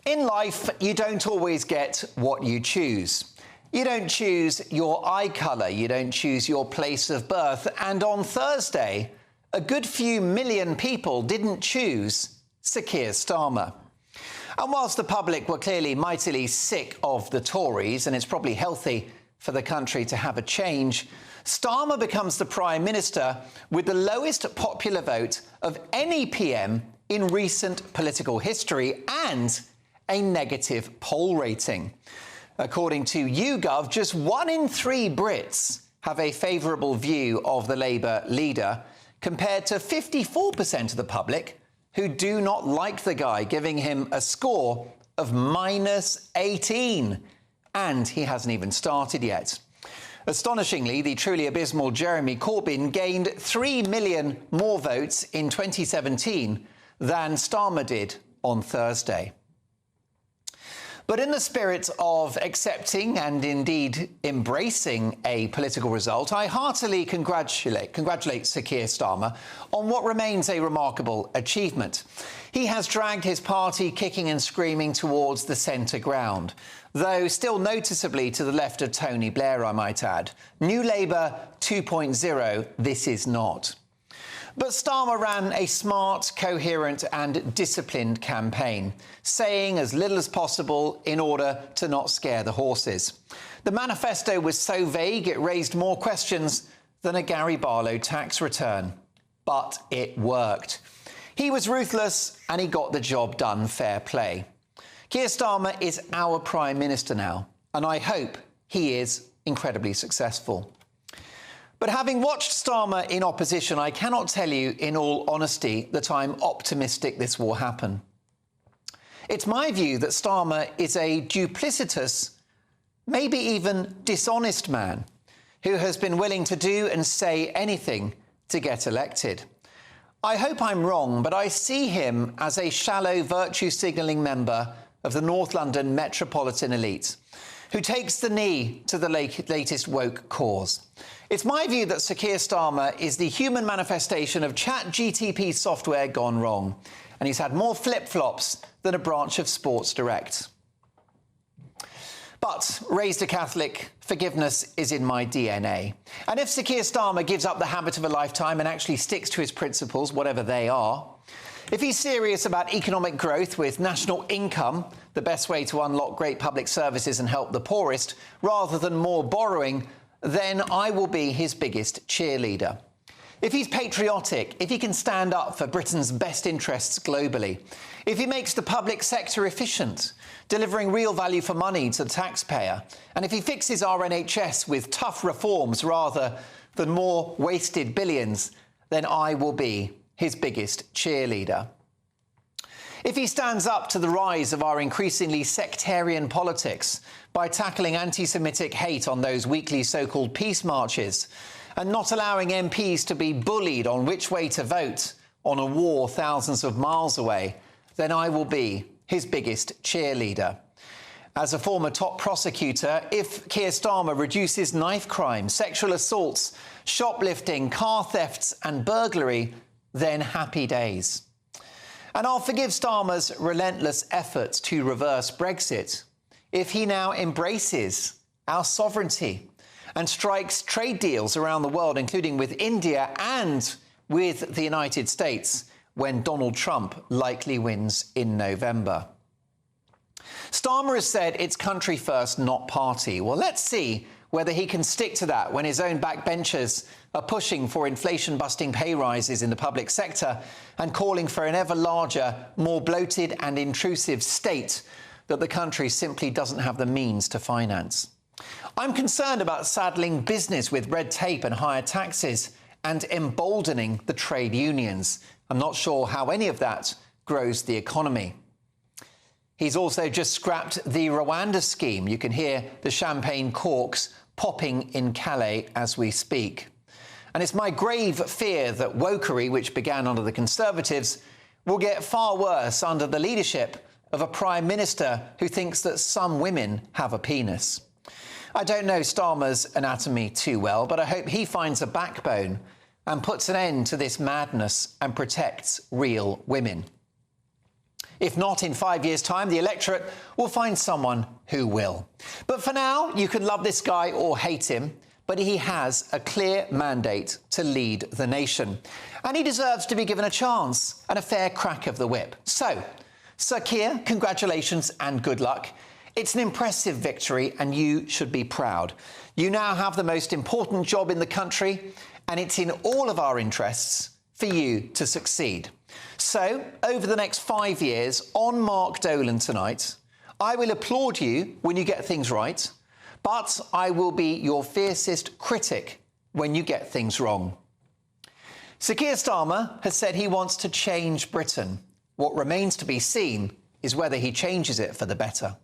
In life, you don't always get what you choose. You don't choose your eye colour, you don't choose your place of birth, and on Thursday, a good few million people didn't choose Sir Keir Starmer. And whilst the public were clearly mightily sick of the Tories, and it's probably healthy for the country to have a change, Starmer becomes the Prime Minister with the lowest popular vote of any PM in recent political history and a negative poll rating. According to YouGov, just 1 in 3 Brits have a favourable view of the Labour leader, compared to 54% of the public who do not like the guy, giving him a score of -18. And he hasn't even started yet. Astonishingly, the truly abysmal Jeremy Corbyn gained 3 million more votes in 2017 than Starmer did on Thursday. But in the spirit of accepting and indeed embracing a political result, I heartily congratulate Sir Keir Starmer on what remains a remarkable achievement. He has dragged his party kicking and screaming towards the centre ground, though still noticeably to the left of Tony Blair, I might add. New Labour 2.0, this is not. But Starmer ran a smart, coherent and disciplined campaign, saying as little as possible in order to not scare the horses. The manifesto was so vague it raised more questions than a Gary Barlow tax return. But it worked. He was ruthless and he got the job done, fair play. Keir Starmer is our Prime Minister now, and I hope he is incredibly successful. But having watched Starmer in opposition, I cannot tell you in all honesty that I'm optimistic this will happen. It's my view that Starmer is a duplicitous, maybe even dishonest man who has been willing to do and say anything to get elected. I hope I'm wrong, but I see him as a shallow virtue-signalling member of the North London metropolitan elite who takes the knee to the latest woke cause. It's my view that Sir Keir Starmer is the human manifestation of ChatGTP software gone wrong, and he's had more flip-flops than a branch of Sports Direct. But, raised a Catholic, forgiveness is in my DNA. And if Sir Keir Starmer gives up the habit of a lifetime and actually sticks to his principles, whatever they are, if he's serious about economic growth with national income, the best way to unlock great public services and help the poorest, rather than more borrowing, then I will be his biggest cheerleader. If he's patriotic, if he can stand up for Britain's best interests globally, if he makes the public sector efficient, delivering real value for money to the taxpayer, and if he fixes our NHS with tough reforms rather than more wasted billions, then I will be his biggest cheerleader. If he stands up to the rise of our increasingly sectarian politics by tackling anti-Semitic hate on those weekly so-called peace marches and not allowing MPs to be bullied on which way to vote on a war thousands of miles away, then I will be his biggest cheerleader. As a former top prosecutor, if Keir Starmer reduces knife crime, sexual assaults, shoplifting, car thefts and burglary, then happy days. And I'll forgive Starmer's relentless efforts to reverse Brexit if he now embraces our sovereignty and strikes trade deals around the world, including with India and with the United States, when Donald Trump likely wins in November. Starmer has said it's country first, not party. Well, let's see whether he can stick to that when his own backbenchers are pushing for inflation-busting pay rises in the public sector and calling for an ever larger, more bloated and intrusive state that the country simply doesn't have the means to finance. I'm concerned about saddling business with red tape and higher taxes and emboldening the trade unions. I'm not sure how any of that grows the economy. He's also just scrapped the Rwanda scheme. You can hear the champagne corks popping in Calais as we speak. And it's my grave fear that wokery, which began under the Conservatives, will get far worse under the leadership of a Prime Minister who thinks that some women have a penis. I don't know Starmer's anatomy too well, but I hope he finds a backbone and puts an end to this madness and protects real women. If not, in 5 years' time, the electorate will find someone who will. But for now, you can love this guy or hate him, but he has a clear mandate to lead the nation. And he deserves to be given a chance and a fair crack of the whip. So, Sir Keir, congratulations and good luck. It's an impressive victory and you should be proud. You now have the most important job in the country, and it's in all of our interests for you to succeed. So, over the next 5 years, on Mark Dolan tonight, I will applaud you when you get things right, but I will be your fiercest critic when you get things wrong. Sir Keir Starmer has said he wants to change Britain. What remains to be seen is whether he changes it for the better.